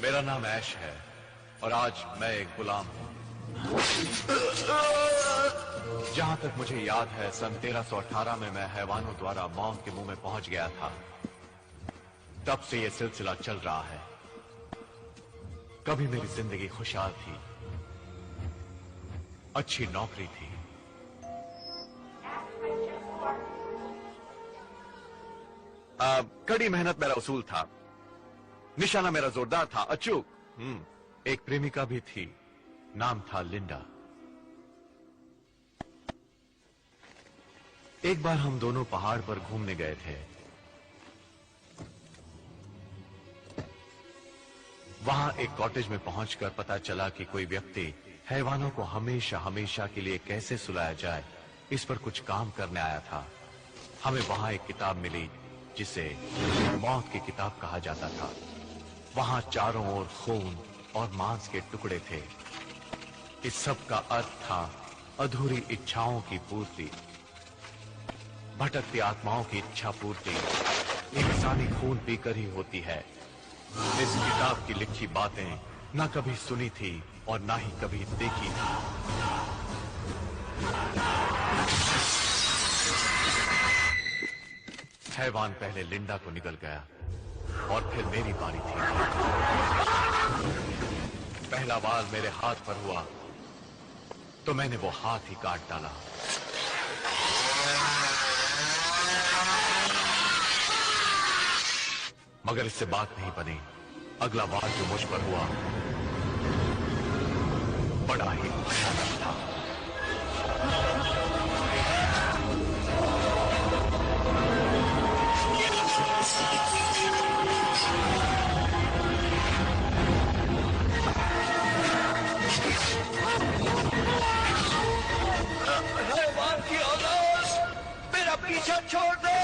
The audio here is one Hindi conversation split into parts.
मेरा नाम ऐश है और आज मैं एक गुलाम हूं। जहां तक मुझे याद है, सन 1318 में मैं हैवानों द्वारा मौत के मुंह में पहुंच गया था। तब से यह सिलसिला चल रहा है। कभी मेरी जिंदगी खुशहाल थी, अच्छी नौकरी थी, कड़ी मेहनत मेरा उसूल था, निशाना मेरा जोरदार था, अचूक। एक प्रेमिका भी थी, नाम था लिंडा। एक बार हम दोनों पहाड़ पर घूमने गए थे। वहां एक कॉटेज में पहुंचकर पता चला कि कोई व्यक्ति हैवानों को हमेशा हमेशा के लिए कैसे सुलाया जाए, इस पर कुछ काम करने आया था। हमें वहां एक किताब मिली जिसे मौत की किताब कहा जाता था। वहां चारों ओर खून और मांस के टुकड़े थे। इस सब का अर्थ था अधूरी इच्छाओं की पूर्ति, भटकती आत्माओं की इच्छा पूर्ति इंसानी खून पीकर ही होती है। इस किताब की लिखी बातें ना कभी सुनी थी और ना ही कभी देखी थी। हैवान पहले लिंडा को निगल गया और फिर मेरी बारी थी। पहला वार मेरे हाथ पर हुआ तो मैंने वो हाथ ही काट डाला। मगर इससे बात नहीं बनी। अगला वार जो मुझ पर हुआ बड़ा ही भयानक था। हैवान की औलाद, मेरा पीछा छोड़ दे।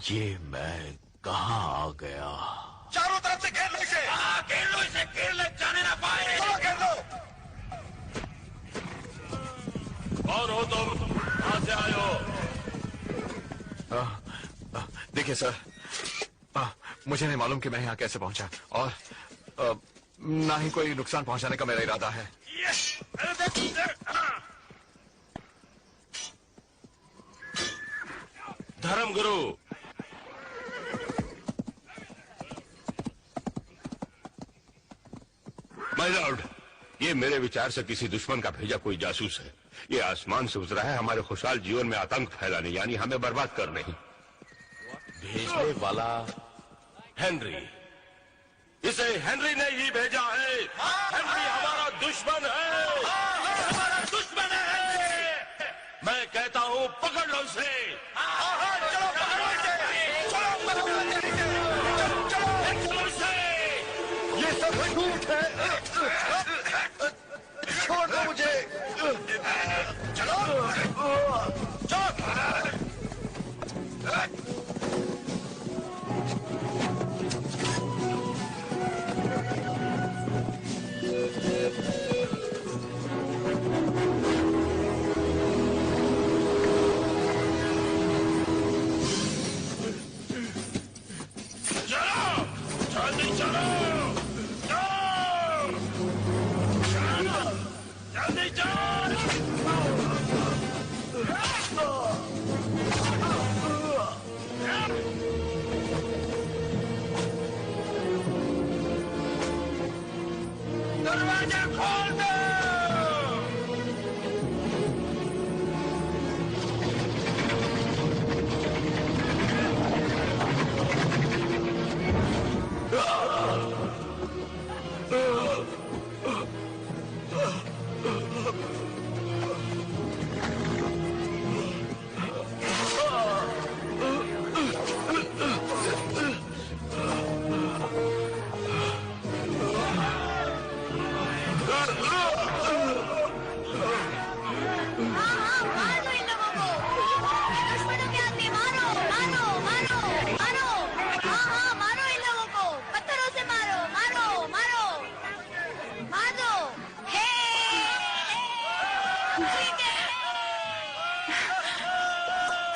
ये मैं कहां आ गया? चारों तरफ से घेर लो इसे। घेर लो इसे, घेर ले, जाने ना पाए। चलो घेर लो। कौन हो तुम? कहां से आए हो? देखिए सर, मुझे नहीं मालूम कि मैं यहां कैसे पहुंचा और ना ही कोई नुकसान पहुंचाने का मेरा इरादा है। धर्मगुरु, माय लॉर्ड, ये मेरे विचार से किसी दुश्मन का भेजा कोई जासूस है। ये आसमान से उतरा है हमारे खुशहाल जीवन में आतंक फैलाने, यानी हमें बर्बाद करने ही। भेजने वाला हेनरी, इसे हेनरी ने ही भेजा है। हेनरी हमारा दुश्मन है। हमारा दुश्मन है। मैं कहता हूँ पकड़ लो उसे। चलो पकड़ो इसे। चलो पकड़ो इसे। ये सब झूठ है। छोड़ दो मुझे। चलो जल्दी चलो। दरवाजा खोल दो।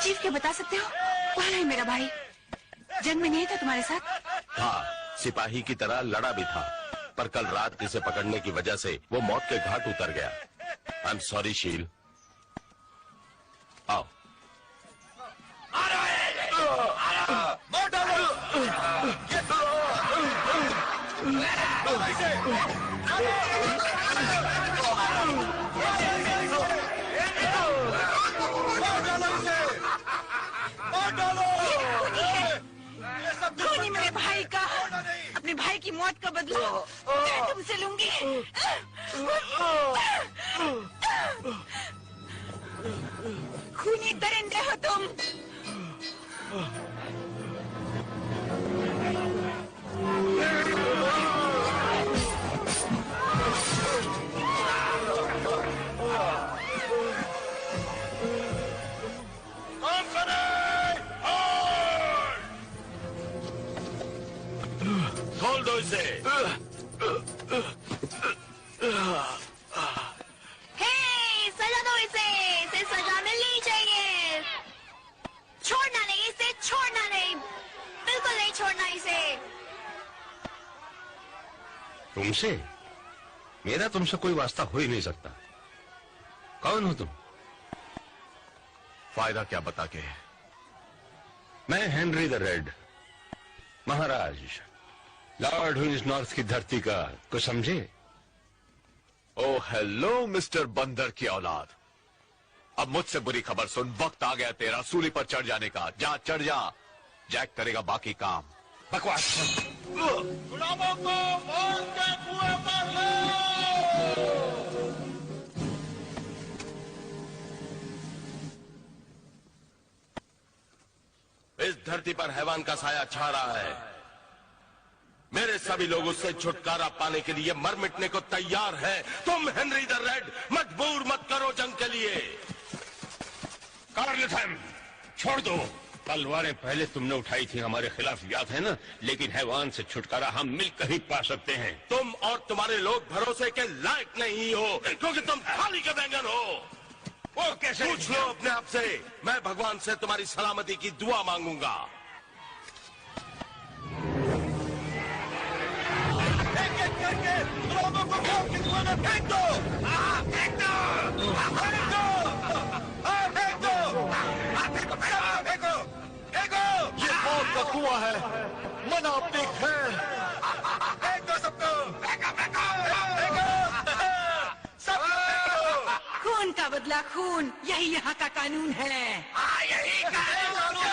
चीफ क्या बता सकते हो कौन है मेरा भाई? जंग में नहीं था तुम्हारे साथ? हाँ, सिपाही की तरह लड़ा भी था, पर कल रात इसे पकड़ने की वजह से वो मौत के घाट उतर गया। आई एम सॉरी शील। आओ। खूनी मेरे भाई का, अपने भाई की मौत का बदला मैं तुमसे लूंगी। खूनी दरिंदे हो तुम। खोल दो इसे। सजा दो इसे सजा मिलनी चाहिए। छोड़ना नहीं इसे, छोड़ना नहीं, बिल्कुल नहीं छोड़ना इसे। तुमसे? मेरा तुमसे कोई वास्ता हो ही नहीं सकता। कौन हो तुम? फायदा क्या बता के? मैं Henry the red, Maharaj, Lord हुइज north की धरती का, कुछ समझे? ओ हेलो मिस्टर बंदर की औलाद, अब मुझसे बुरी खबर सुन। वक्त आ गया तेरा सूली पर चढ़ जाने का। जा चढ़ जा, जैक करेगा बाकी काम। बकवास। गुलामों को मौत के कुएं पर लो। इस धरती पर हैवान का साया छा रहा है। मेरे सभी लोग उससे छुटकारा पाने के लिए मर मिटने को तैयार हैं। तुम हेनरी द रेड मजबूर मत करो जंग के लिए। कार्लथम, छोड़ दो। तलवारें पहले तुमने उठाई थी हमारे खिलाफ, याद है ना? लेकिन हैवान से छुटकारा हम मिलकर ही पा सकते हैं। तुम और तुम्हारे लोग भरोसे के लायक नहीं हो, क्योंकि तुम थाली के बैंगन हो। वो कैसे? पूछ लो अपने आप से। मैं भगवान से तुम्हारी सलामती की दुआ मांगूंगा। एक-एक करके गुलामों को मौत के कुएं में फेंक दो। फेंक दो, फेंक दो, फेंक दो, फेंको, फेंको, फेंको। ये मौत का कुआं है, मना अपनी खैर। फेंक दो सबको। फेंको, फेंको, फेंको, सबको फेंको। खून का बदला खून, यही यहाँ का कानून है। यही कानून है।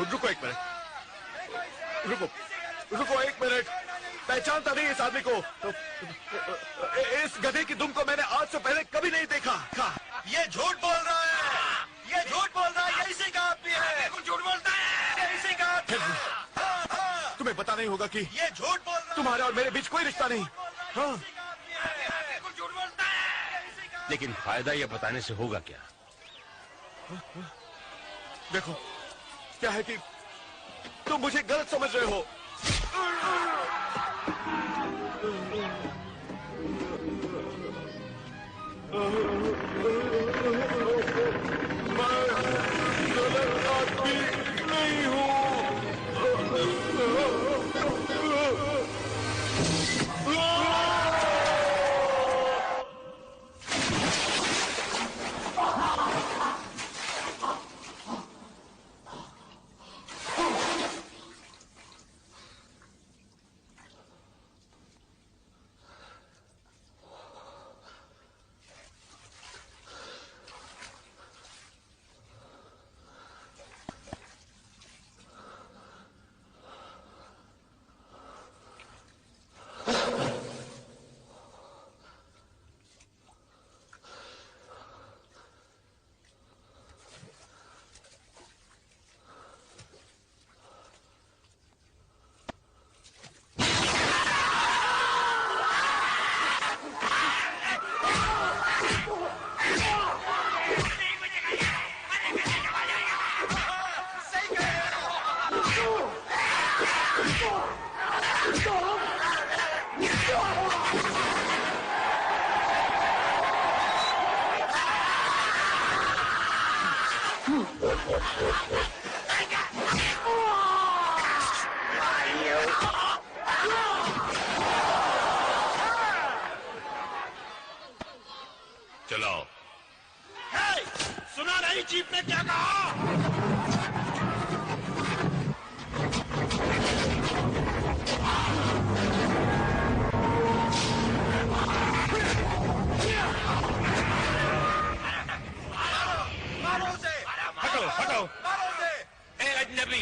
रुको एक मिनट, रुको रुको एक मिनट, पहचानता नहीं इस आदमी को। इस गधे की दुम को मैंने आज से पहले कभी नहीं देखा। ये झूठ बोल रहा है, ये झूठ बोल रहा है, ये इसी का आदमी है। बिल्कुल झूठ बोलता है, ये इसी का आदमी है। तुम्हें पता नहीं होगा कि ये झूठ बोल रहा है, तुम्हारे और मेरे बीच कोई रिश्ता नहीं। हाँ, बिल्कुल झूठ बोलता है। लेकिन फायदा यह बताने से होगा क्या? देखो क्या है कि तुम मुझे गलत समझ रहे हो। मैं गलत आदमी नहीं हूँ। चलाओ। सुना नहीं चीफ ने क्या कहा? मारो उसे, हटो हटो। मारो उसे। ए अजनबी,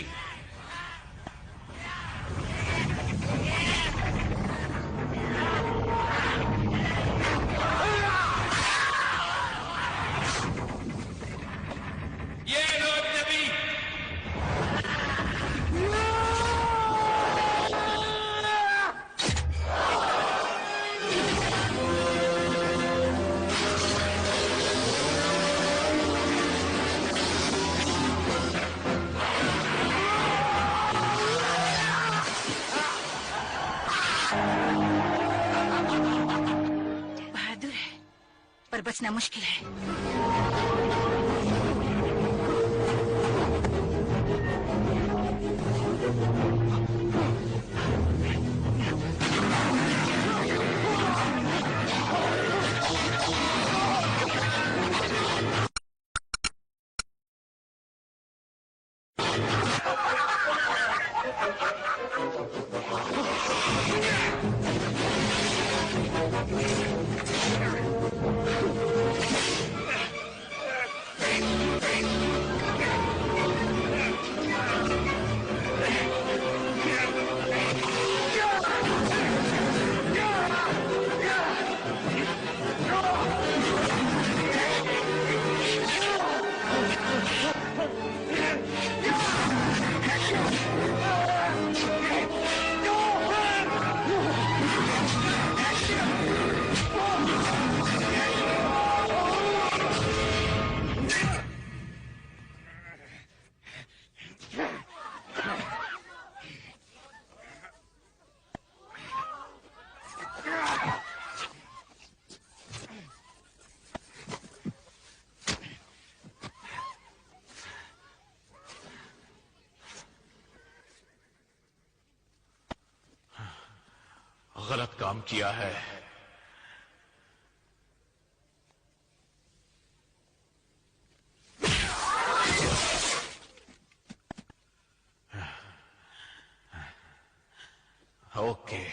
ये लो अजनबी। बहादुर है पर बचना मुश्किल है। गलत काम किया है। ओके,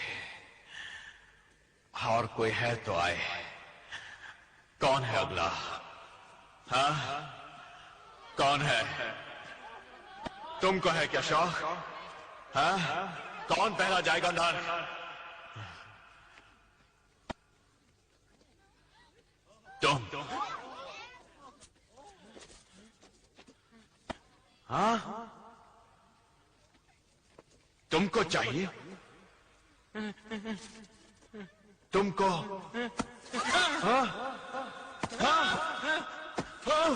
और कोई है तो आए। कौन है अगला? हाँ? कौन है? तुमको है क्या शौक? हाँ? कौन पहला जाएगा अंदर? तुम। हाँ? तुमको चाहिए? तुमको? हाँ? हाँ? हाँ?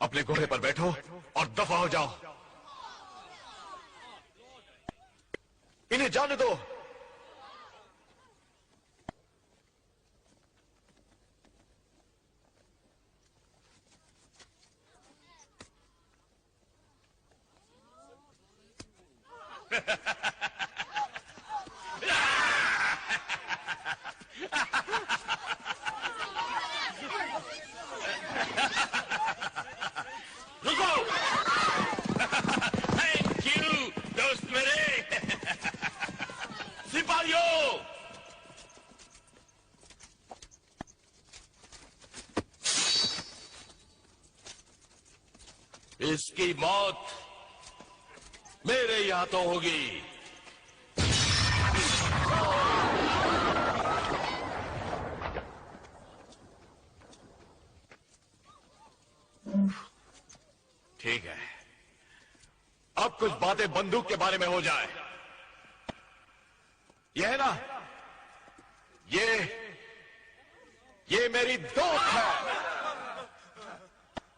अपने घोड़े पर बैठो और दफा हो जाओ। इन्हें जाने दो। रुको। थैंक यू दोस्त मेरे। सिपाहियों, इसकी मौत मेरे ही हाथों होगी। ठीक है, अब कुछ बातें बंदूक के बारे में हो जाए। यह है ना, ये मेरी दोस्त है।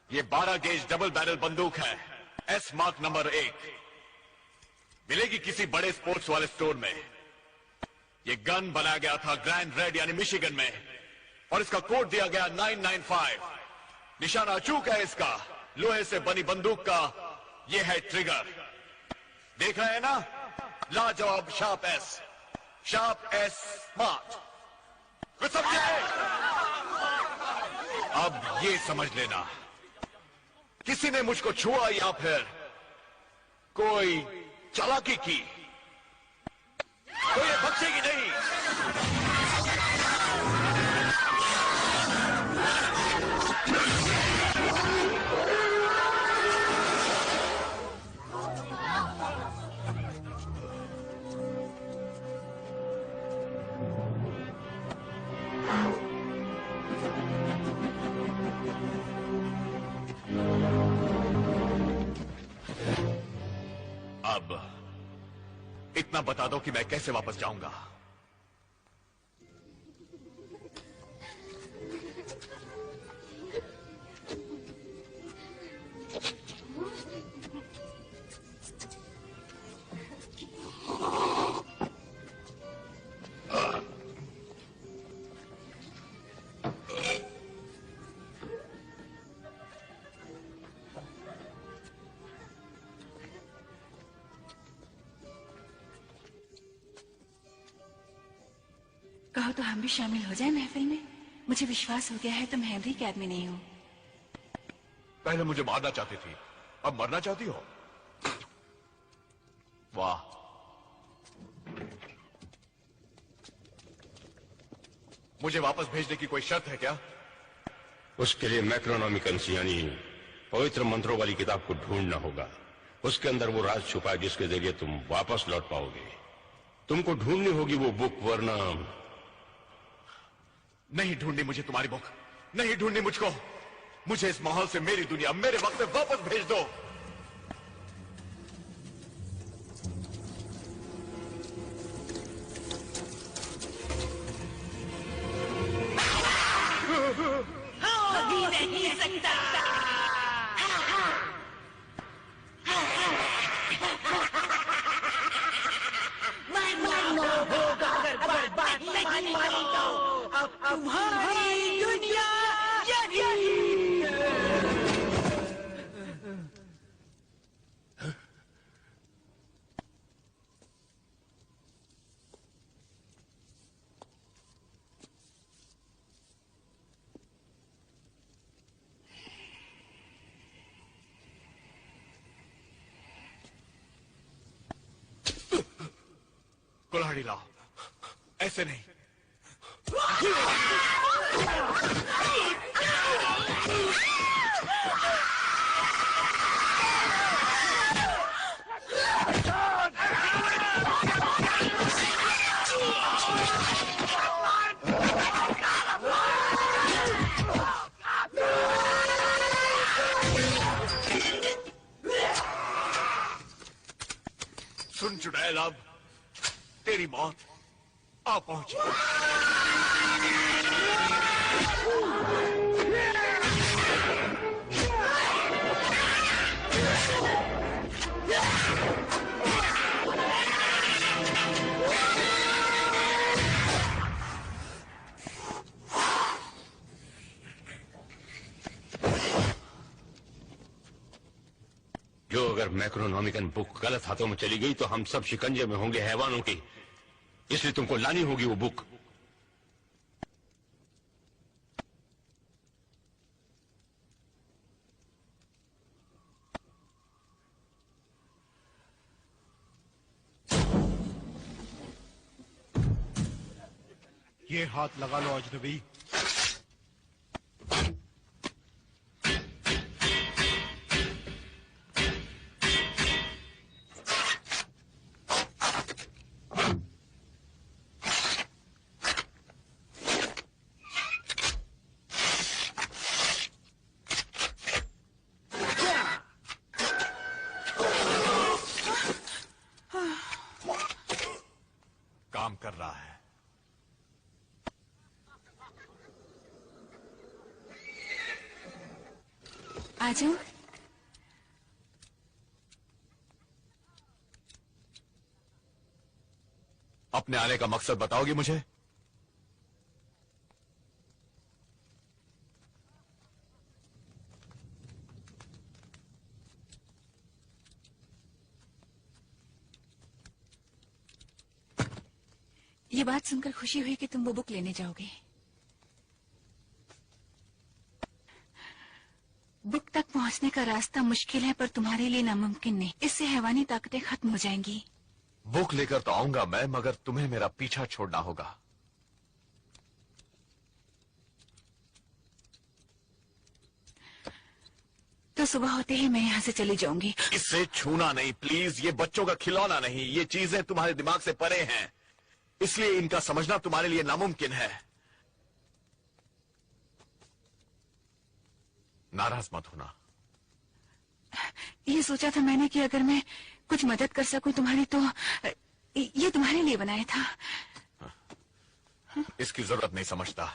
ये 12 गेज डबल बैरल बंदूक है, एस मार्क नंबर 1। मिलेगी किसी बड़े स्पोर्ट्स वाले स्टोर में। ये गन बनाया गया था ग्रैंड रेड यानी मिशिगन में, और इसका कोड दिया गया 995। निशाना अचूक है इसका, लोहे से बनी बंदूक का। ये है ट्रिगर, देख रहे हैं ना? लाजवाब शार्प एस स्मार्ट। कुछ समझे? अब ये समझ लेना, किसी ने मुझको छुआ या फिर कोई चालाकी की तो ये बचेगी नहीं। अब इतना बता दो कि मैं कैसे वापस जाऊंगा। कहो तो हम भी शामिल हो जाए महफिल में। मुझे विश्वास हो गया है तुम हेनरी के आदमी नहीं हो। पहले मुझे मारना चाहती थी, अब मरना चाहती हो? वाह, मुझे वापस भेजने की कोई शर्त है क्या? उसके लिए मैक्रोनॉमिकन्स यानी पवित्र मंत्रों वाली किताब को ढूंढना होगा। उसके अंदर वो राज छुपा है जिसके जरिए तुम वापस लौट पाओगे। तुमको ढूंढनी होगी वो बुक, वरना नहीं ढूंढनी मुझे तुम्हारी बुक, नहीं ढूंढनी मुझको। मुझे इस माहौल से, मेरी दुनिया, मेरे वक्त में वापस भेज दो। कभी नहीं सकता। तुम्हारी दुनिया कुल्हाड़ी लाओ, ऐसे नहीं। सुन चुड़ैल, अब तेरी मौत आ पहुंची। जो अगर मैक्रोनॉमिकन बुक गलत हाथों में चली गई तो हम सब शिकंजे में होंगे हैवानों की, इसलिए तुमको लानी होगी वो बुक। ये हाथ लगा लो अजनबी। काम कर रहा है। आ जाओ। अपने आने का मकसद बताओगी मुझे? ये बात सुनकर खुशी हुई कि तुम वो बुक लेने जाओगे। बुक तक पहुंचने का रास्ता मुश्किल है, पर तुम्हारे लिए नामुमकिन नहीं। इससे हैवानी ताकतें खत्म हो जाएंगी। बुक लेकर तो आऊंगा मैं, मगर तुम्हें मेरा पीछा छोड़ना होगा। तो सुबह होते ही मैं यहाँ से चली जाऊंगी। इसे छूना नहीं प्लीज, ये बच्चों का खिलौना नहीं। ये चीजें तुम्हारे दिमाग से परे हैं, इसलिए इनका समझना तुम्हारे लिए नामुमकिन है। नाराज मत होना। ये सोचा था मैंने कि अगर मैं कुछ मदद कर सकूं तुम्हारी, तो ये तुम्हारे लिए बनाया था। इसकी जरूरत नहीं समझता।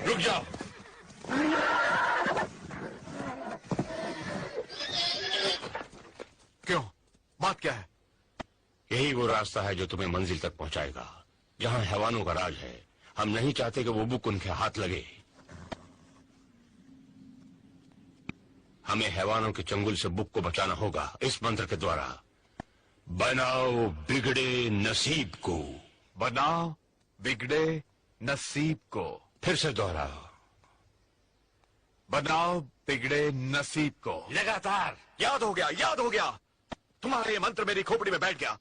रुक जाओ। क्यों? बात क्या है? यही वो रास्ता है जो तुम्हें मंजिल तक पहुंचाएगा। यहाँ हैवानों का राज है। हम नहीं चाहते कि वो बुक उनके हाथ लगे। हमें हैवानों के चंगुल से बुक को बचाना होगा इस मंत्र के द्वारा। बनाओ बिगड़े नसीब को। बनाओ बिगड़े नसीब को। फिर से दोहराओ। बनाओ बिगड़े नसीब को। लगातार। याद हो गया, याद हो गया। तुम्हारा ये मंत्र मेरी खोपड़ी में बैठ गया।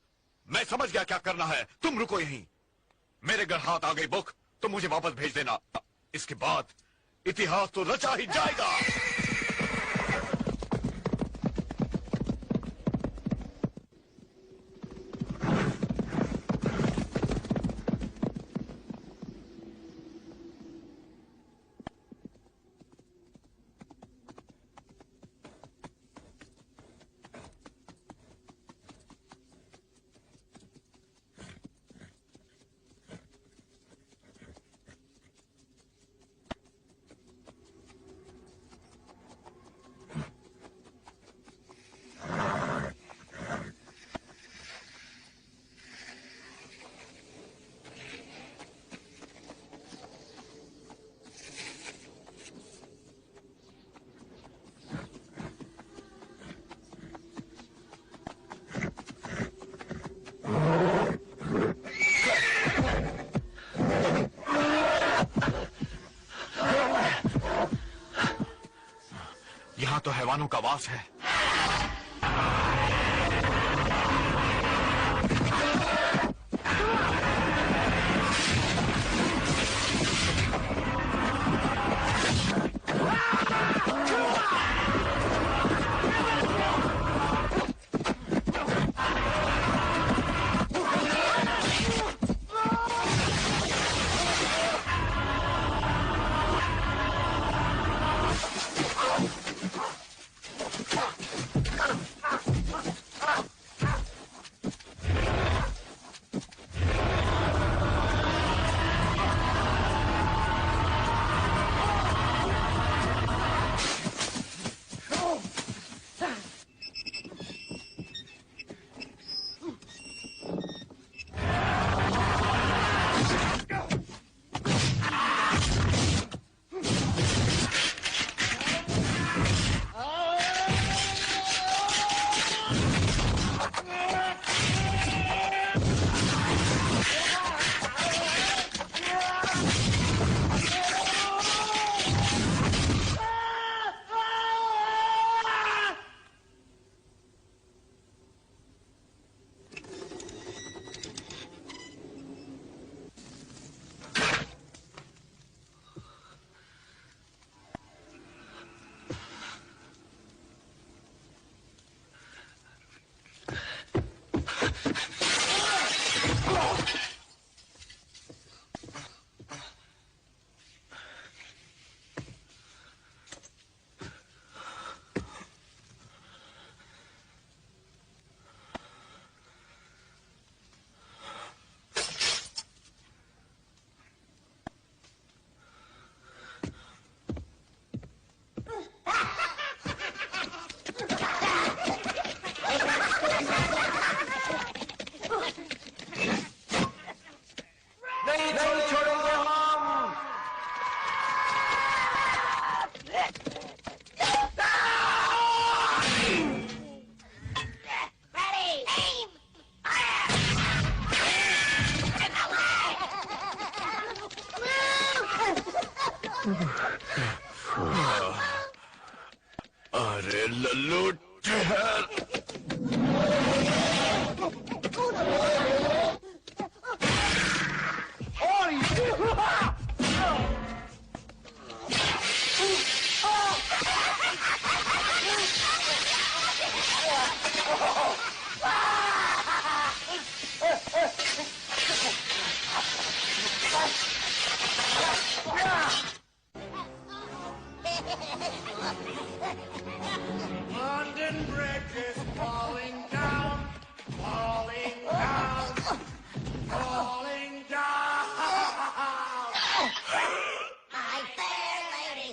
मैं समझ गया क्या करना है। तुम रुको यहीं। मेरे घर हाथ आ गई बुक तो मुझे वापस भेज देना। इसके बाद इतिहास तो रचा ही जाएगा। यहाँ तो हैवानों का वास है। अरे लल्लू ठहर। London Bridge is falling down, falling down, falling down. My fair lady,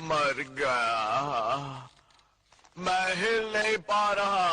मर गया, मैं हिल नहीं पा रहा।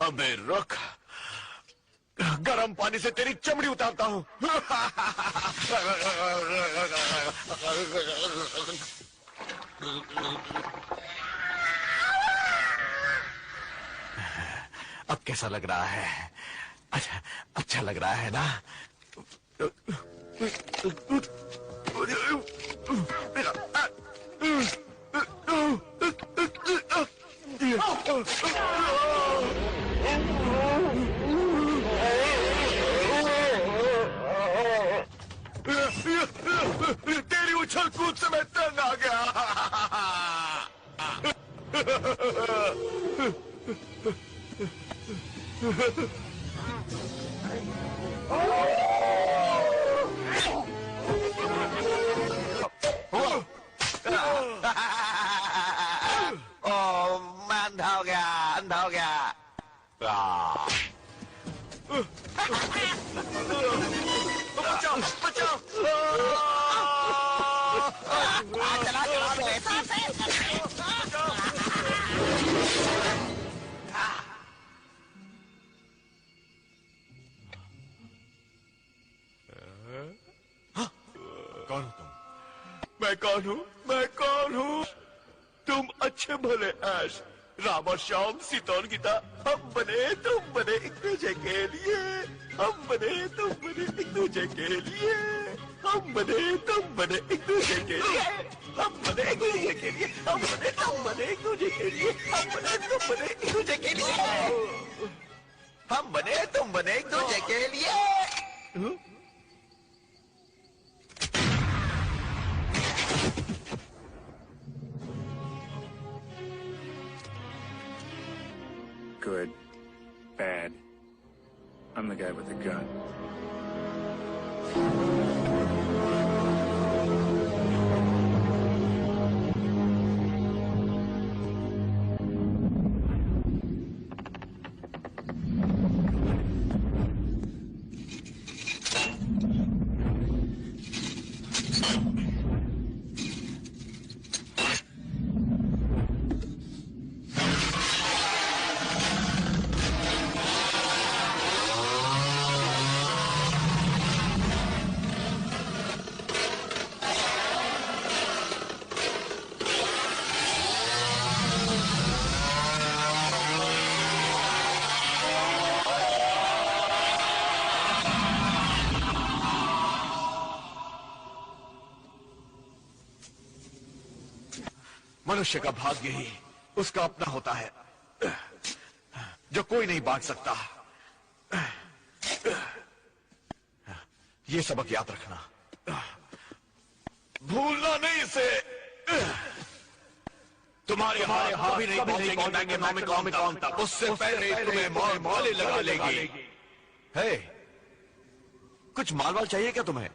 अबे रुक, गरम पानी से तेरी चमड़ी उतारता हूं। अब कैसा लग रहा है? अच्छा लग रहा है ना? तेरी उछल कूद से मैं तंग आ गया। मैं अंधा हो गया, अंधा हो गया। बचाओ बचाओ। चला कौन हो तुम? मैं कौन हूँ? मैं कौन हूँ? तुम अच्छे भले ऐश, राम और श्याम, सीता और गीता, हम बने तुम बने एक दूसरे के लिए, हम बने तुम बने एक दूसरे के लिए, हम बने तुम बने एक दूसरे के लिए, हम बने एक दूसरे के लिए, हम बने तुम बने एक दूसरे के लिए, हम बने तुम बने एक दूसरे के लिए, हम बने तुम बने एक दूसरे के लिए। Good. Bad. I'm the guy with the gun. मनुष्य का भाग्य ही उसका अपना होता है, जो कोई नहीं बांट सकता। ये सबक याद रखना, भूलना नहीं इसे। तुम्हारे हाथ भी नहीं पहुंचेंगे मैकेनॉमिकॉन तक, उससे पहले तुम्हें माले लगा लेगी। है कुछ माल वाल चाहिए क्या तुम्हें?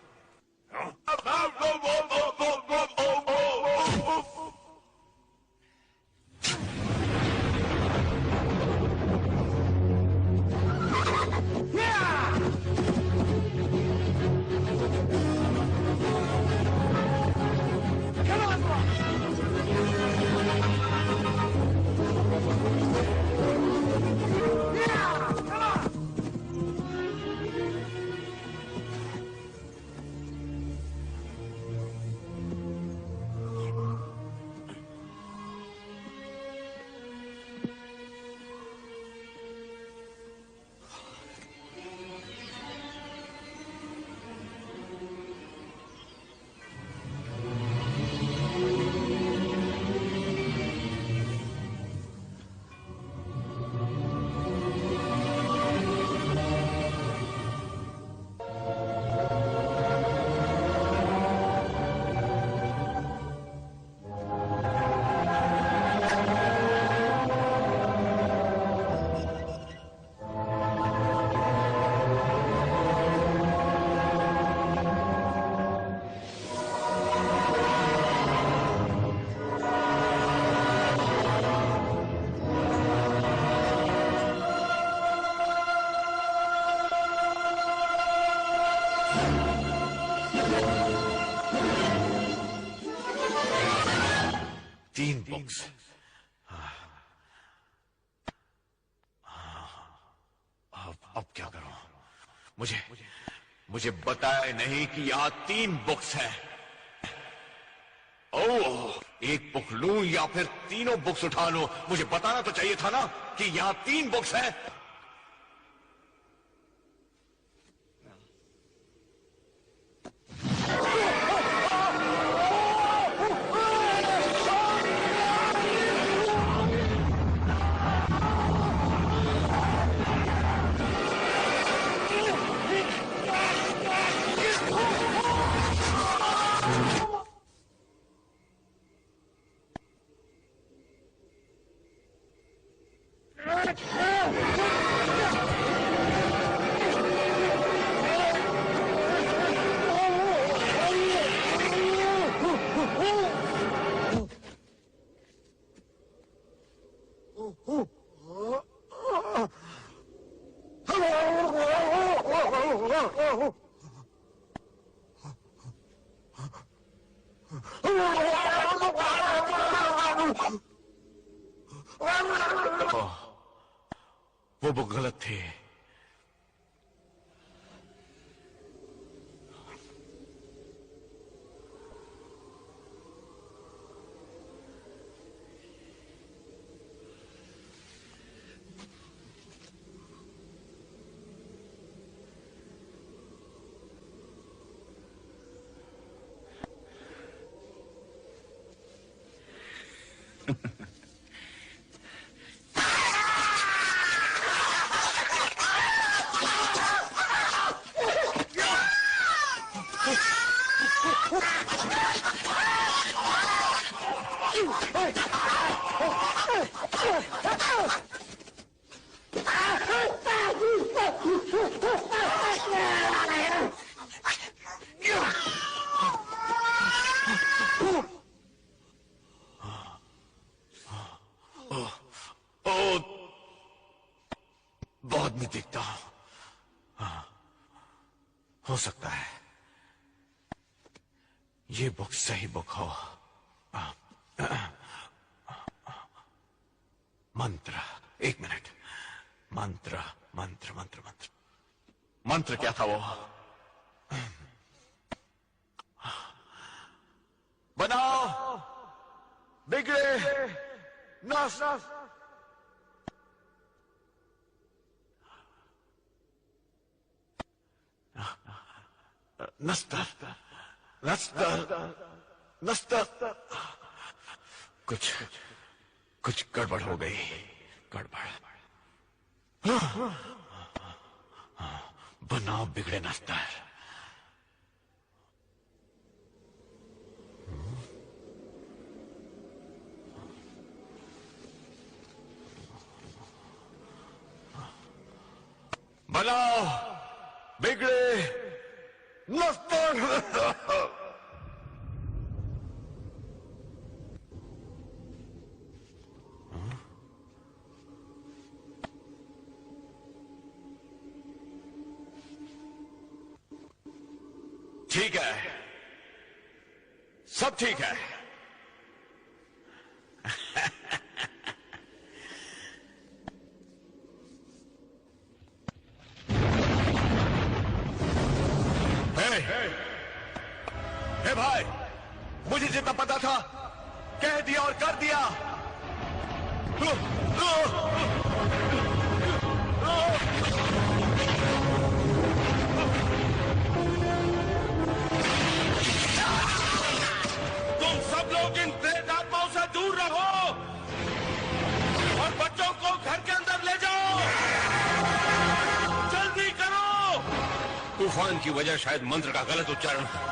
तीन बुक्स। अब क्या करूं? मुझे बताया नहीं कि यहाँ 3 बुक्स हैं। ओह, एक बुक लूं या फिर तीनों बुक्स उठा लूं? मुझे बताना तो चाहिए था ना कि यहाँ 3 बुक्स हैं। वो गलत थे। बहुत नहीं दिखता हूं। हो सकता है ये बुक सही बुक हो। मंत्र, एक मिनट। मंत्र मंत्र मंत्र मंत्र मंत्र क्या था वो? बनाओ बिगड़े नाश नस्तर नस्तर नस्तर। कुछ गड़बड़ हो गई। गड़बड़। बनाओ बिगड़े नस्तर। बनाओ बिगड़े नस्तर। ठीक है, सब ठीक है। हे भाई, मुझे जितना पता था कह दिया और कर दिया। तुम सब लोग इन प्रेत आत्माओं से दूर रहो और बच्चों को घर के अंदर ले जाओ। जल्दी करो। तूफान की वजह शायद मंत्र का गलत उच्चारण है।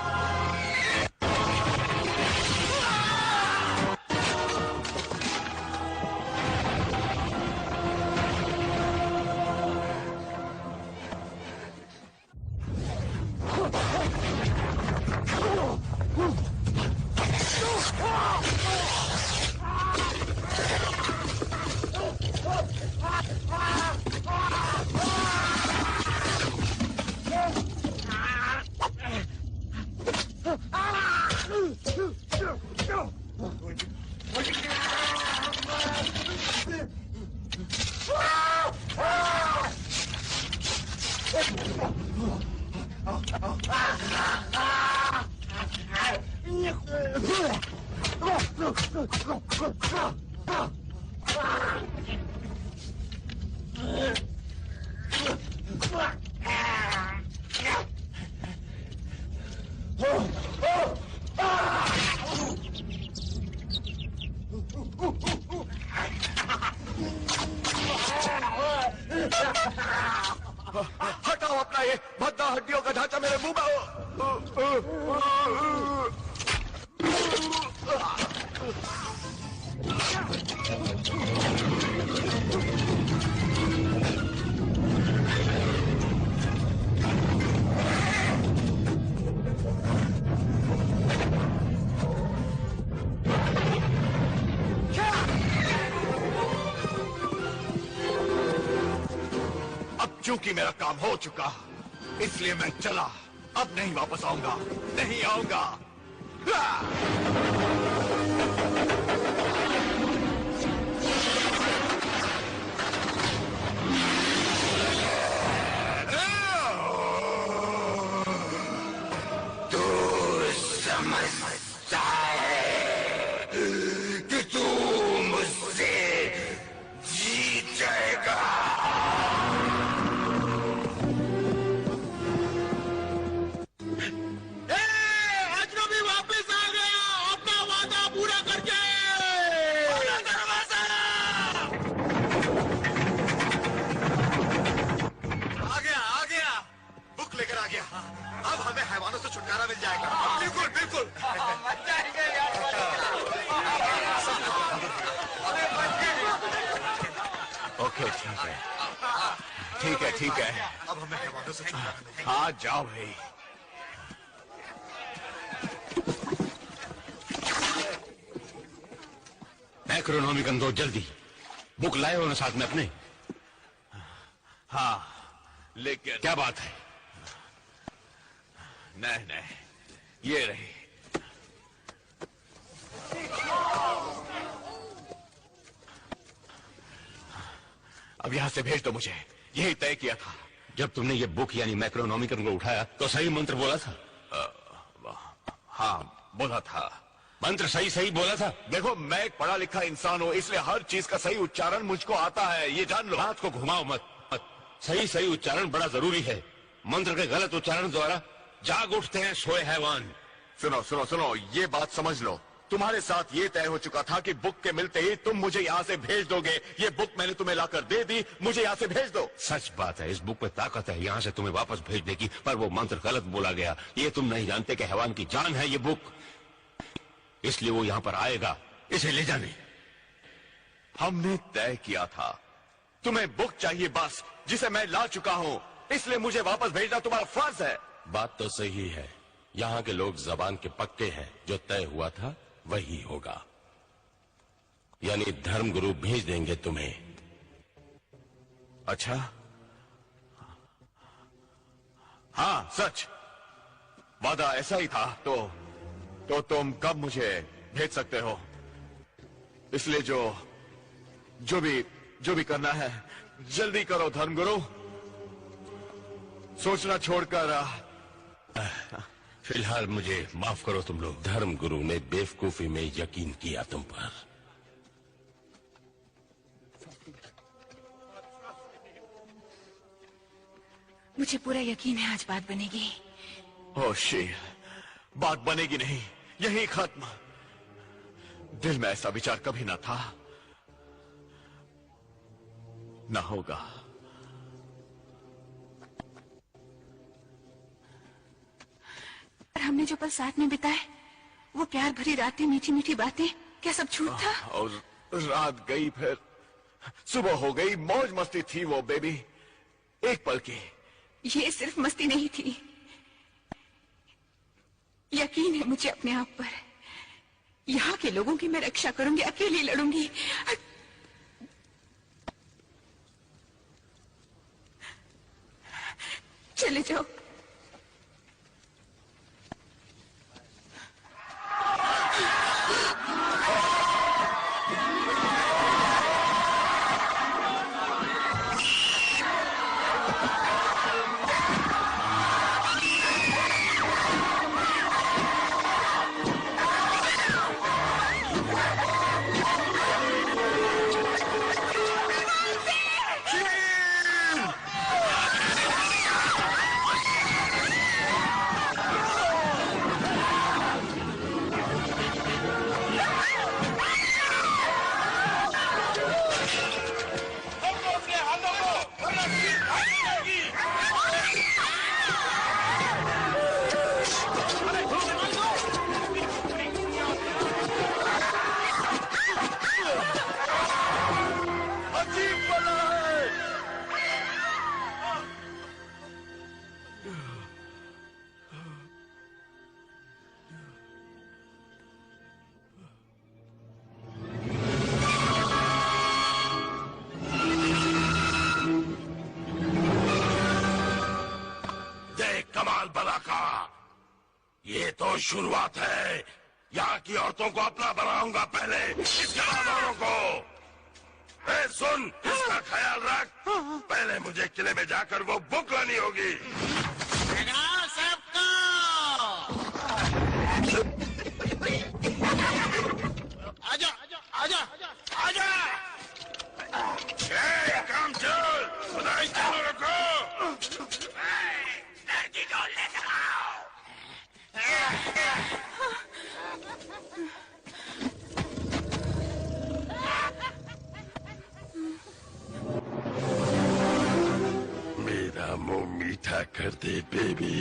हटाओ अपना ये भद्दा हड्डियों का ढांचा मेरे मुंह में। अब चूंकि मेरा काम हो चुका, इसलिए मैं चला। अब नहीं वापस आऊंगा, नहीं आऊंगा। तू समझता है कि तू मुझसे जीत जाएगा? अजनबी वापस आ गया, अपना वादा पूरा करके। दरवाजा आ गया, बुक लेकर आ गया। अब हमें हैवानों से छुटकारा मिल जाएगा। बिल्कुल बिल्कुल। ओके, ठीक है, ठीक है। अब हमें हैवानों से छुटकारा मिलेगा। हाँ, जाओ भाई। मैक्रोनॉमिकन दो, जल्दी बुक लाए हो ना साथ में अपने? हाँ, लेकिन क्या बात है? नहीं, ये रही। अब यहां से भेज दो मुझे, यही तय किया था। जब तुमने ये बुक यानी मैक्रोनॉमिकन को उठाया तो सही मंत्र बोला था? हाँ, बोला था। मंत्र सही बोला था? देखो, मैं एक पढ़ा लिखा इंसान हूं, इसलिए हर चीज का सही उच्चारण मुझको आता है, ये जान लो। बात को घुमाओ मत। सही उच्चारण बड़ा जरूरी है। मंत्र के गलत उच्चारण द्वारा जाग उठते हैं सोए हैवान। सुनो, ये बात समझ लो। तुम्हारे साथ ये तय हो चुका था कि बुक के मिलते ही तुम मुझे यहाँ से भेज दोगे। ये बुक मैंने तुम्हें लाकर दे दी, मुझे यहाँ से भेज दो। सच बात है, इस बुक में ताकत है यहाँ से तुम्हें वापस भेज देगी, पर वो मंत्र गलत बोला गया। ये तुम नहीं जानते कि हैवान की जान है ये बुक, इसलिए वो यहाँ पर आएगा इसे ले जाने। हमने तय किया था, तुम्हें बुक चाहिए बस, जिसे मैं ला चुका हूँ, इसलिए मुझे वापस भेजना तुम्हारा फर्ज है। बात तो सही है, यहाँ के लोग जबान के पक्के हैं, जो तय हुआ था वही होगा। यानी धर्मगुरु भेज देंगे तुम्हें। अच्छा, हाँ सच, वादा ऐसा ही था। तो तुम कब मुझे भेज सकते हो? इसलिए जो भी करना है जल्दी करो धर्मगुरु, सोचना छोड़कर। फिलहाल मुझे माफ करो तुम लोग। धर्मगुरु ने बेवकूफी में यकीन किया तुम पर। मुझे पूरा यकीन है आज बात बनेगी। ओ शी, बात बनेगी नहीं, यही खत्म। दिल में ऐसा विचार कभी ना था, ना होगा। और हमने जो पल साथ में बिताए, वो प्यार भरी रातें, मीठी मीठी बातें, क्या सब झूठ था? और रात गई, फिर सुबह हो गई, मौज मस्ती थी वो बेबी, एक पल की। ये सिर्फ मस्ती नहीं थी, यकीन है मुझे अपने आप पर। यहाँ के लोगों की मैं रक्षा करूंगी, अकेली लड़ूंगी। चले जाओ। ये तो शुरुआत है। यहाँ की औरतों को अपना बनाऊंगा पहले, इसके बाद औरों को। ए, सुन, इसका ख्याल रख। पहले मुझे किले में जाकर वो बुक लानी होगी। सबको आजा आजा आजा। काम चल, खुदाई चालू रखो। मेरा मुंह मीठा कर दे बेबी।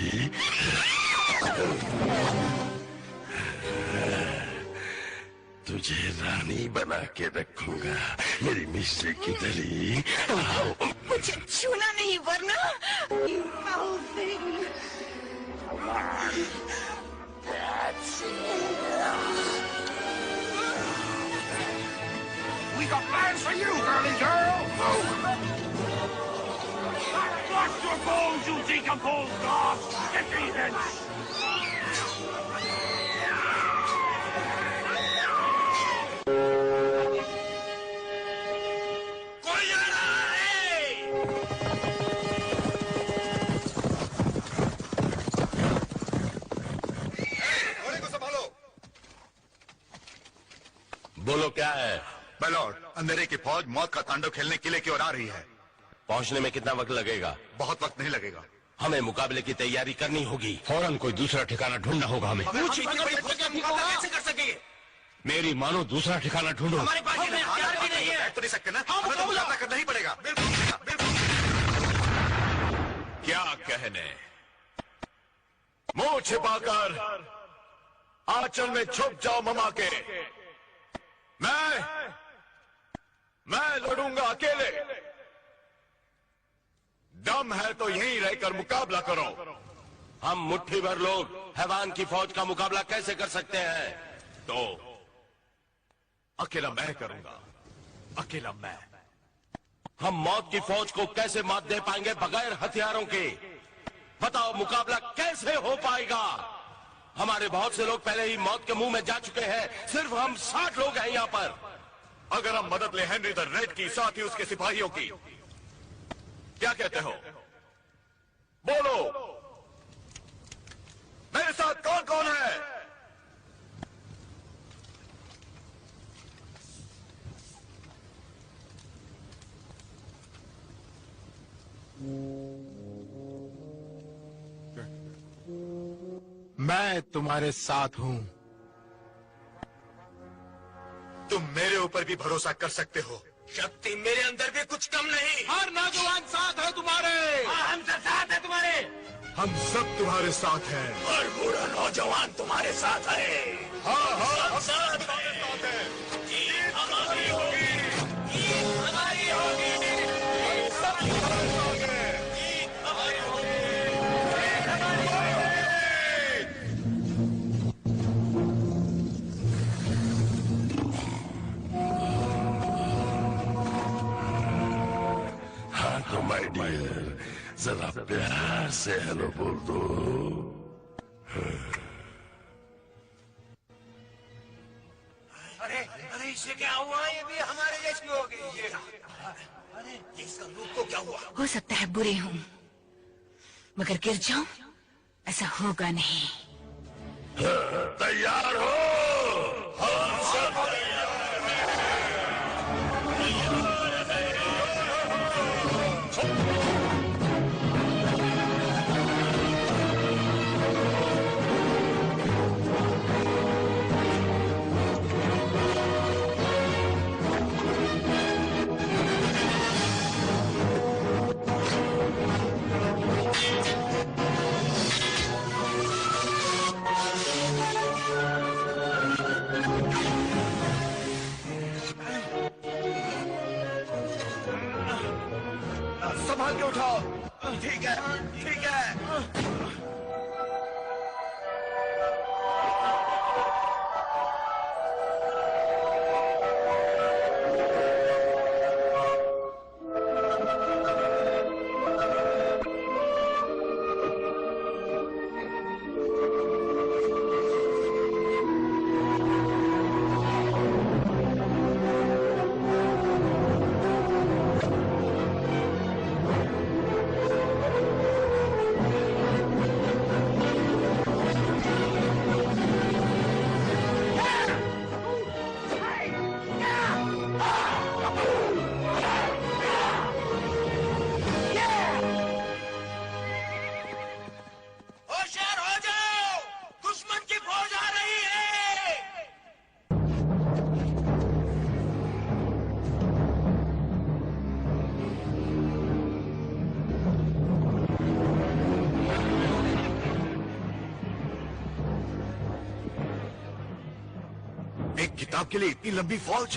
तुझे रानी बना के रखूंगा, मेरी मिस्र की दली। मुझे छूना नहीं वरना We got plans for you, girly girl. Watch your bones, you decomposed dog. Get me then. बोलो क्या है? लॉर्ड, अंधेरे की फौज मौत का तांडव खेलने किले की ओर आ रही है। पहुंचने में कितना वक्त लगेगा? बहुत वक्त नहीं लगेगा। हमें मुकाबले की तैयारी करनी होगी। फौरन कोई दूसरा ठिकाना ढूंढना होगा हमें। कैसे कर सकेंगे? मेरी मानो दूसरा ठिकाना ढूंढो। हमारे पास हथियार भी नहीं है। तो नहीं सकते ना, हमें तो मुकाबला करना ही पड़ेगा। क्या कहने? मुंह छिपाकर आंचल में छुप जाओ ममा के। मैं लड़ूंगा अकेले। दम है तो यहीं रहकर मुकाबला करो। हम मुट्ठी भर लोग हैवान की फौज का मुकाबला कैसे कर सकते हैं? तो अकेला मैं करूंगा, अकेला मैं। हम मौत की फौज को कैसे मात दे पाएंगे बगैर हथियारों के? बताओ, मुकाबला कैसे हो पाएगा? हमारे बहुत से लोग पहले ही मौत के मुंह में जा चुके हैं। सिर्फ हम 60 लोग हैं यहाँ पर। अगर हम मदद ले हेनरी द रेड की, साथ ही उसके सिपाहियों की, क्या कहते हो? बोलो, मेरे साथ कौन कौन है? मैं तुम्हारे साथ हूं। तुम मेरे ऊपर भी भरोसा कर सकते हो। शक्ति मेरे अंदर भी कुछ कम नहीं। हर नौजवान साथ है तुम्हारे। हम सब साथ है तुम्हारे। हम सब तुम्हारे साथ हैं। और बूढ़ा नौजवान तुम्हारे साथ है। हाँ, हम सब तुम्हारे साथ हैं। जीत हमारी होगी। जीत हमारी होगी। सब तुम्हारे साथ हैं। जीत हमारी होगी। जीत हमारी होगी। हाँ तो माय डियर, जरा प्यार से हेलो बोल दो। अरे अरे इसे क्या हुआ? ये भी हमारे जैसी हो गई। ये अरे इसका रूप को क्या हुआ? हो सकता है बुरे हूं, मगर गिर जाऊं ऐसा होगा नहीं। तैयार हो? हम सब संभाल के उठाओ। ठीक है, ठीक है। किताब के लिए इतनी लंबी फौज?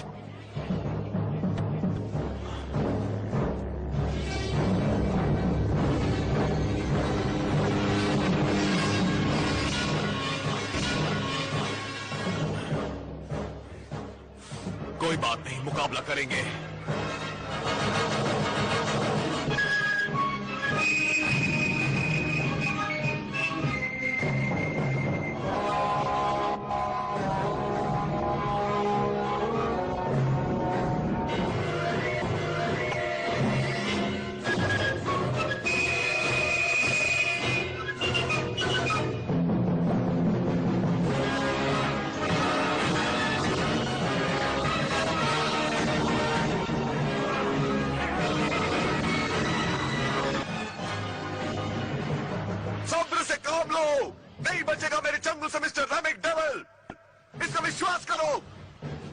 कोई बात नहीं, मुकाबला करेंगे। नहीं बचेगा मेरे जंगल से मिस्टर रैमिक डेविल। इसका विश्वास करो।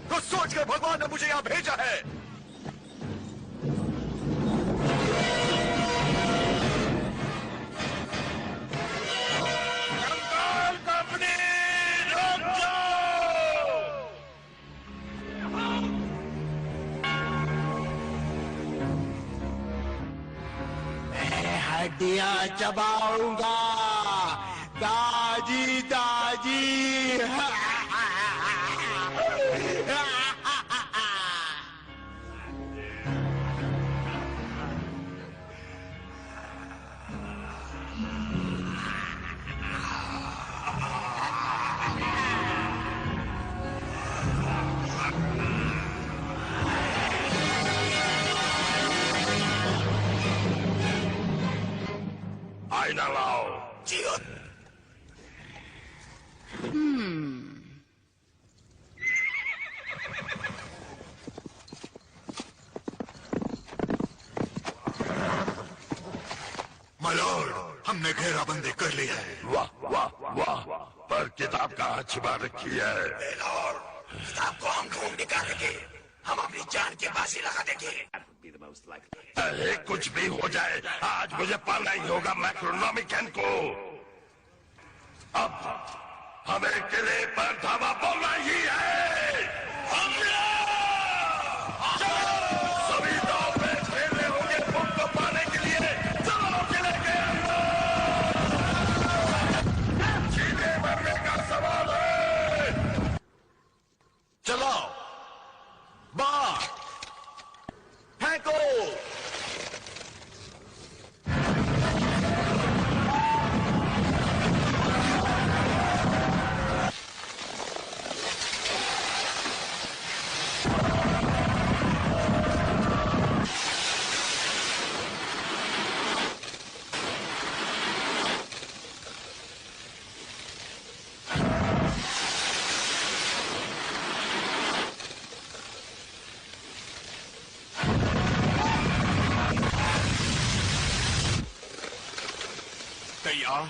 कुछ सोच कर भगवान ने मुझे यहां भेजा है। कंगाल कंपनी, रुक जाओ। मैं हड्डियां चबाऊंगा दाजी दाजी। आईना लाओ। मलॉर्ड, हमने घेराबंदी कर ली है। वाह वाह वाह, पर किताब कहाँ छिपा रखी है? किताब को हम ढूंढ निकालेंगे। हम अपनी जान की बाजी लगा देंगे। अरे कुछ भी हो जाए, आज मुझे पाना ही होगा मैक्रोनॉमिकन को। अब हमें किले पर धावा बोलना ही है। हमला! सभी दांव पे खेलने होंगे बुक को पाने के लिए। चलो किले के अंदर। जीने मरने का सवाल है। चलो बाहर फेंको। तैयार?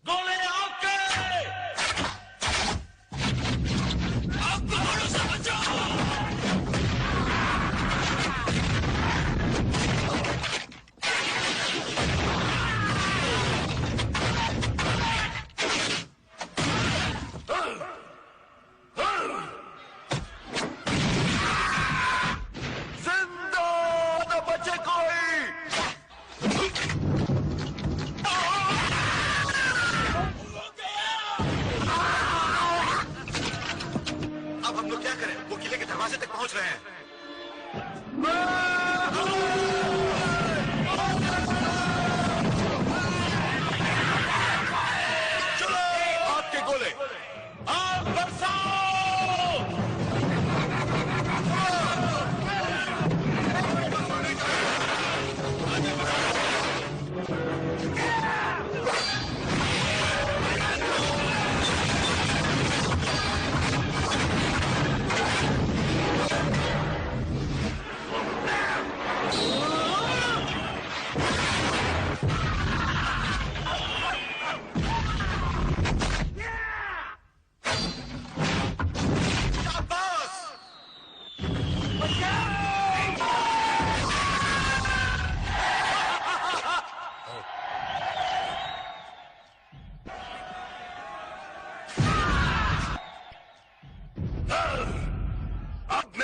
गोले ओके। अब गोलों से बचाओ। जिंदा न बचे कोई। अब हम लोग क्या करें? वो किले के दरवाजे तक पहुंच रहे हैं। चलो आपके गोले आग बरसाओ।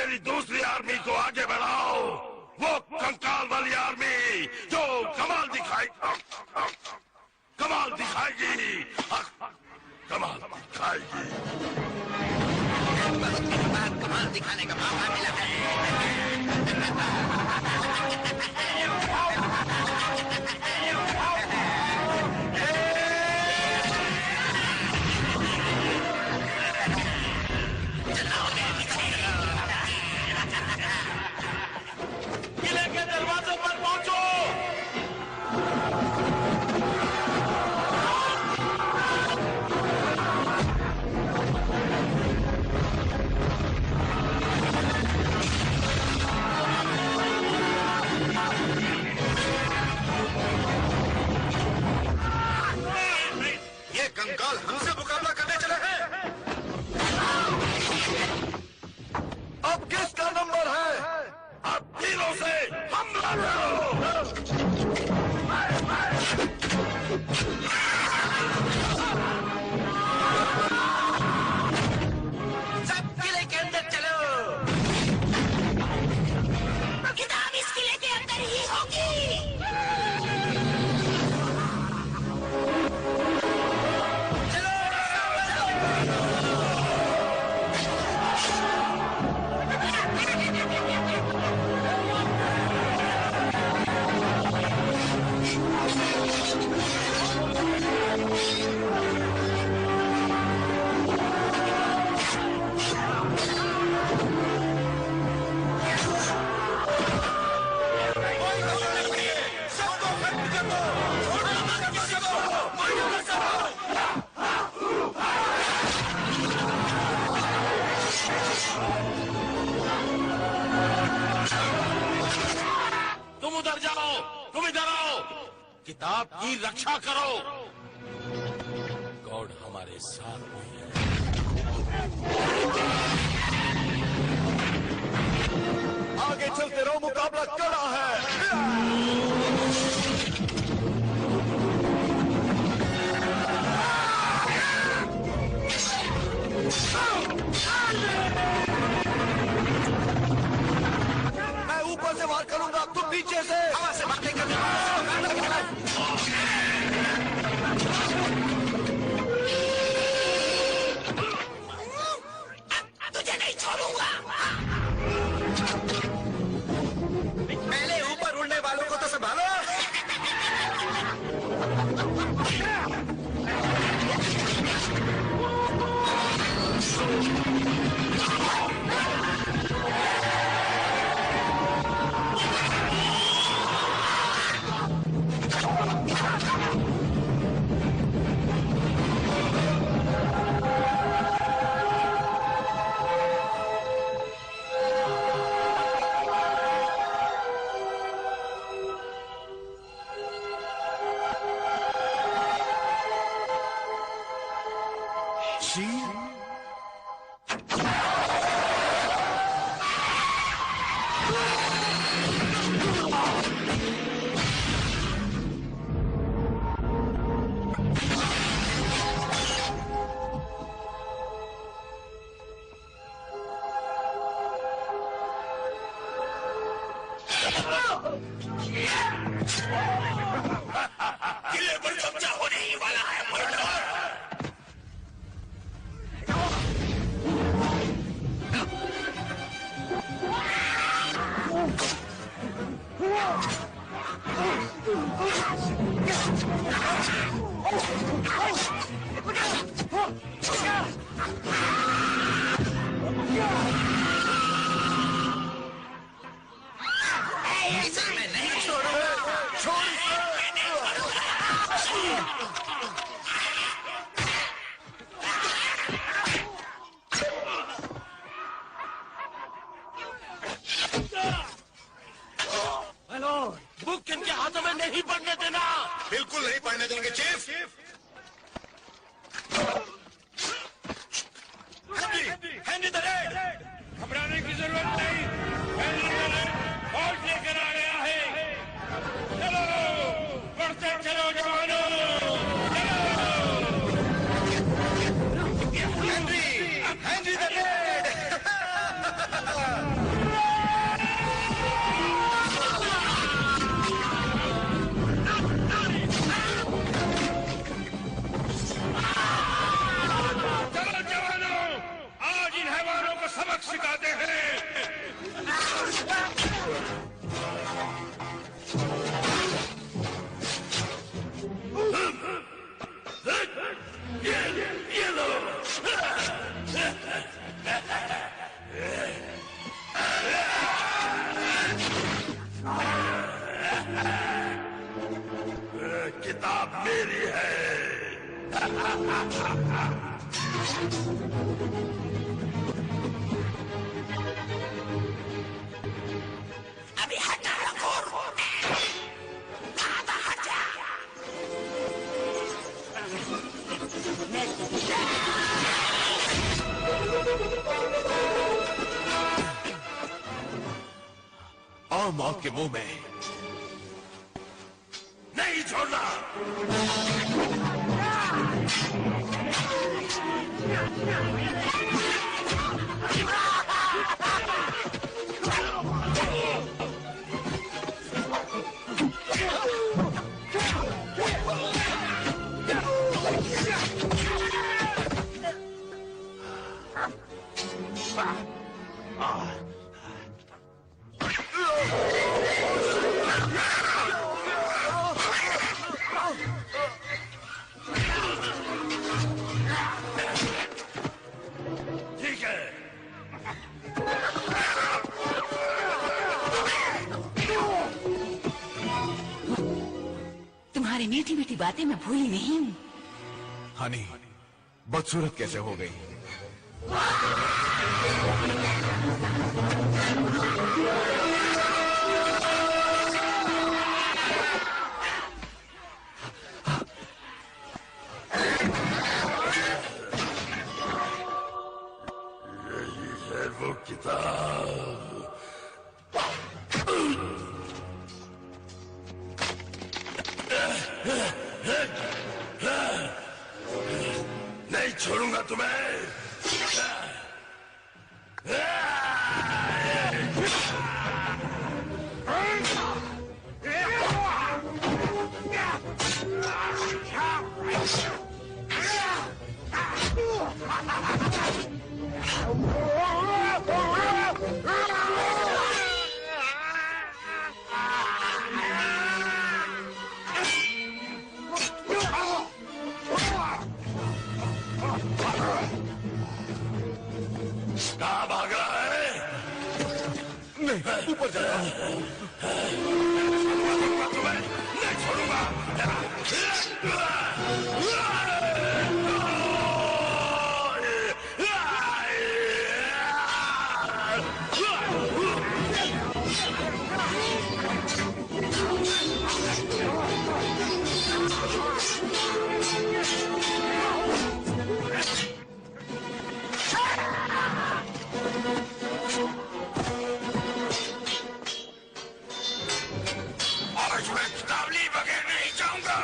मेरी दूसरी आर्मी को आगे बढ़ाओ, वो कंकाल वाली आर्मी जो कमाल दिखाएगी, कमाल दिखाएगी। कमाल दिखाने का मौका मिला है। किले के दरवाजे पर पहुंचो। ये कंकाल हमसे मुकाबला करने चले हैं। अब किसका नंबर है? अब तीनों से हमला करो। सब किले के अंदर चलो। किताब इस किले के अंदर ही होगी। तुम उधर जाओ, तुम इधर आओ, किताब की रक्षा करो। गॉड हमारे साथ ही है। आगे चलते रहो, मुकाबला कड़ा है। मैं ऊपर से वार करूंगा, तुम नीचे से। हवा से बातें करना। तुझे नहीं छोड़ूंगा। पहले ऊपर उड़ने वालों को तो संभालो। किले पर कब्जा होने ही वाला है। इसे मैं नहीं छोड़ूंगा। बुक इनके हाथों में नहीं पड़ने देना। बिल्कुल नहीं पढ़ने देंगे चीफ। हेनरी द रेड, घबराने की जरूरत नहीं। हेनरी द रेड फौज लेकर आ गया है। चलो बढ़ते चलो जवानों, हेनरी द रेड। सबक सिखाते हैं। ये लो। किताब मेरी है। अभी हटा रखो। हट जा। आओ मौत के मुंह में। नहीं छोड़ना। ठीक है। तुम्हारी मीठी मीठी बातें मैं भूली नहीं हूँ। हनी बदसूरत कैसे हो गई? वो किताब नहीं छोड़ूंगा तुम्हें। कहाँ भाग रहा है? नहीं, ऊपर जा रहा हूं। तुम्हें नहीं छोड़ूंगा। आज मैं किताब ली बगैर नहीं जाऊंगा।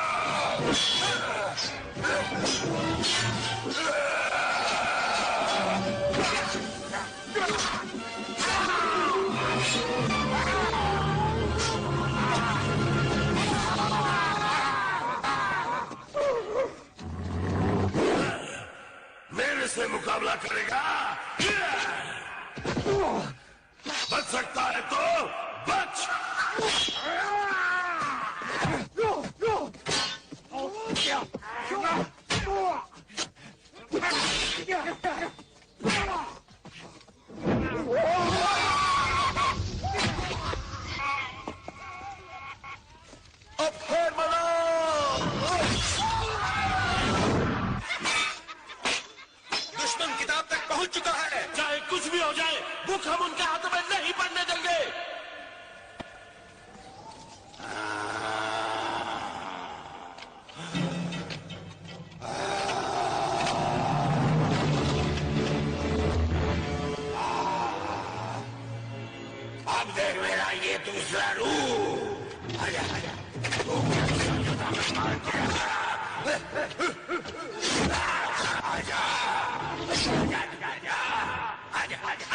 मेरे से मुकाबला करेगा? बच सकता है तो बच। अब फेर बनाओ। दुश्मन किताब तक पहुंच चुका है। चाहे कुछ भी हो जाए, बुक हम उनके हाथों में नहीं पड़ने देंगे। अब देख मेरा ये दूसरा रूप। आजा आजा। आजा आजा आजा।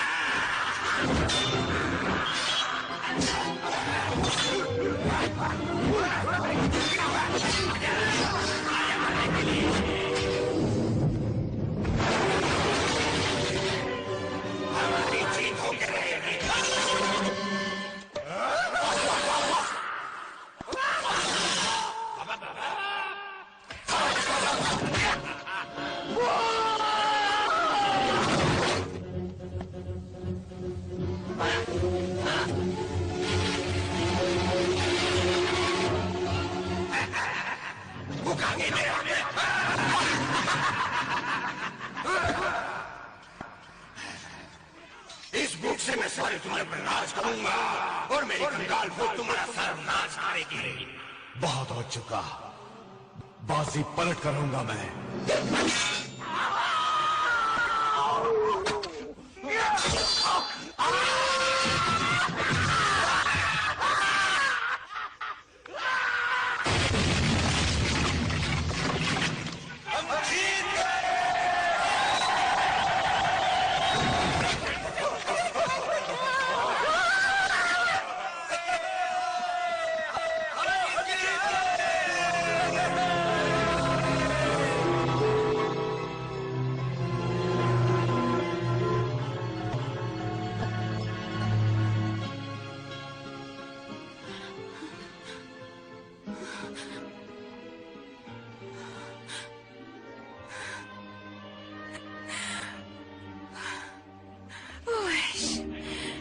हमारी भूख से मैं सारे तुम्हारे पर राज करूंगा और मेरी कंगाल भूख तुम्हारा सर्वनाश करेगी। बहुत हो चुका, बाजी पलट करूंगा मैं।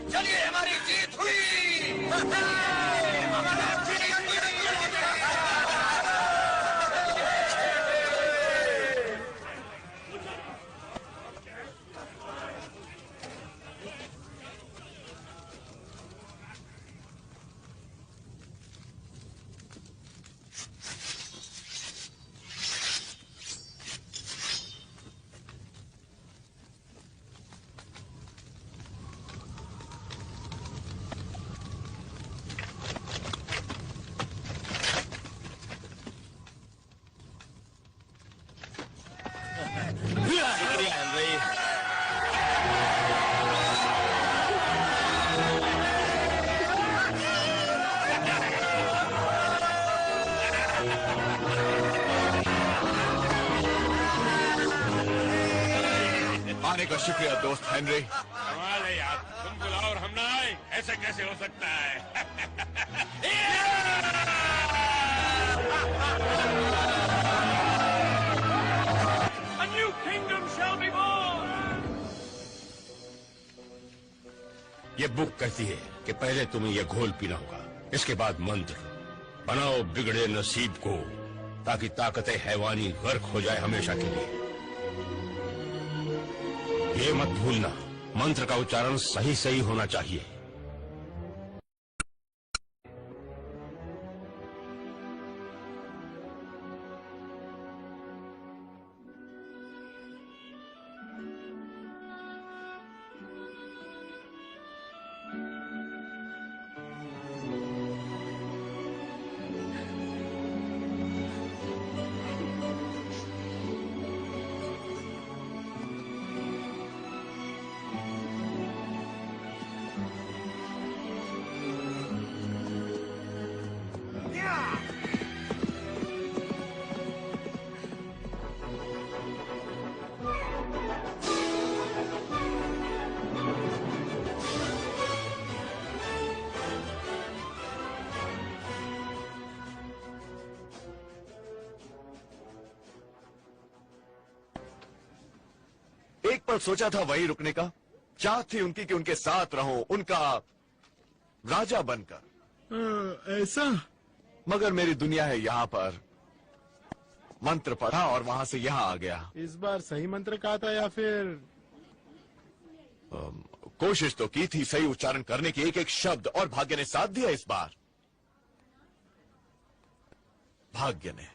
चलिए हमारी जीत हुई। शुक्रिया हेनरी। आने का शुक्रिया दोस्त हेनरी। कमाल है यार, तुम बुलाओ और हम ना आए, ऐसे कैसे हो सकता है? A new kingdom shall be born. ये बुक कहती है कि पहले तुम्हें ये घोल पीना होगा, इसके बाद मंत्र बनाओ बिगड़े नसीब को, ताकि ताकतें हैवानी गर्क हो जाए हमेशा के लिए। ये मत भूलना, मंत्र का उच्चारण सही सही होना चाहिए। एक पल सोचा था वहीं रुकने का, चाहत थी उनकी कि उनके साथ रहूं, उनका राजा बनकर। ऐसा? मगर मेरी दुनिया है यहाँ पर। मंत्र पढ़ा और वहां से यहाँ आ गया। इस बार सही मंत्र कहा था या फिर? कोशिश तो की थी सही उच्चारण करने की, एक एक शब्द, और भाग्य ने साथ दिया इस बार। भाग्य ने।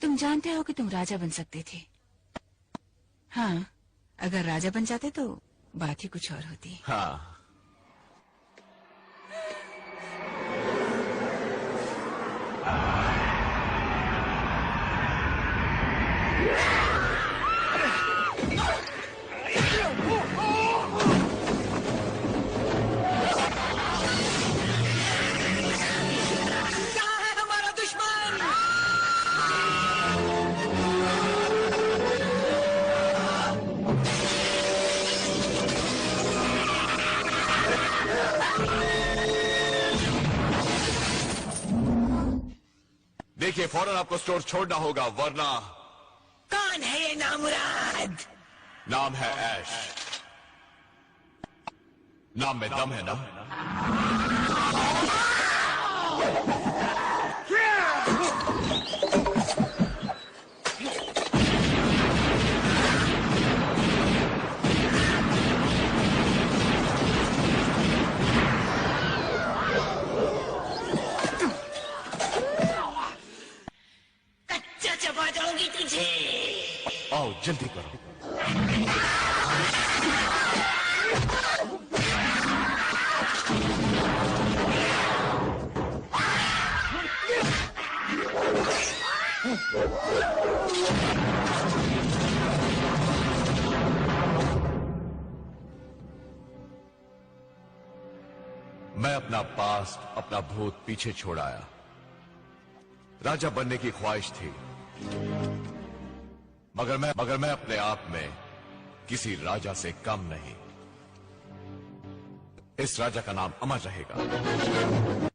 तुम जानते हो कि तुम राजा बन सकते थे। हाँ, अगर राजा बन जाते तो बात ही कुछ और होती। हाँ, देखिए फौरन आपको स्टोर छोड़ना होगा, वरना। कौन है ये नामुराद? नाम है ऐश। नाम में दम है ना? जल्दी करो। मैं अपना पास्ट, अपना भूत पीछे छोड़ आया। राजा बनने की ख्वाहिश थी, मगर मैं अपने आप में किसी राजा से कम नहीं। इस राजा का नाम अमर रहेगा।